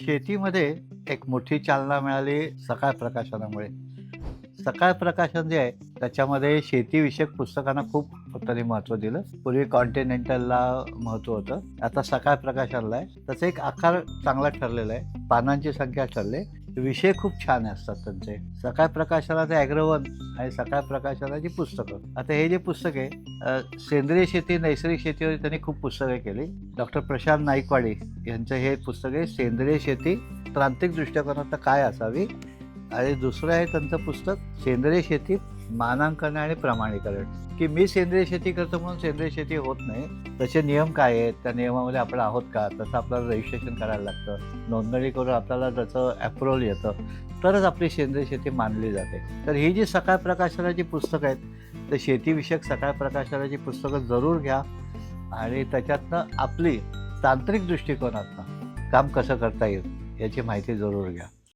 शेतीमध्ये एक मोठी चालना मिळाली सकाळ प्रकाशनामुळे. सकाळ प्रकाशन जे आहे त्याच्यामध्ये शेतीविषयक पुस्तकांना खूप त्यांनी महत्त्व दिलं. पूर्वी कॉन्टिनेंटलला महत्त्व होतं. आता सकाळ प्रकाशनला आहे. त्याचा एक आकार चांगला ठरलेला आहे. पानांची संख्या ठरली. विषय खूप छान असतात त्यांचे. सकाळ प्रकाशनाचं ॲग्रोवन आणि सकाळ प्रकाशनाची पुस्तकं. आता हे जे पुस्तक आहे सेंद्रिय शेती, नैसर्गिक शेतीवर त्यांनी खूप पुस्तकं केली. डॉक्टर प्रशांत नाईकवाडी यांचं हे पुस्तक आहे सेंद्रिय शेती तांत्रिक दृष्टिकोनातून काय असावी आणि दुसरं आहे त्यांचं पुस्तक सेंद्रिय शेती मानांकन आणि प्रमाणीकरण, की मी सेंद्रिय शेती करतो म्हणून सेंद्रिय शेती होत नाही. त्याचे नियम काय आहेत, त्या नियमामध्ये आपण आहोत का, तसं आपल्याला रजिस्ट्रेशन करायला लागतं, नोंदणी करून आपल्याला त्याचं अप्रुव्हल येतं, तरच आपली सेंद्रिय शेती मानली जाते. तर ही जी सकाळ प्रकाशनाची पुस्तकं आहेत तर शेतीविषयक सकाळ प्रकाशनाची पुस्तकं जरूर घ्या आणि त्याच्यातनं आपली तांत्रिक दृष्टिकोनातनं काम कसं करता येईल याची माहिती जरूर घ्या.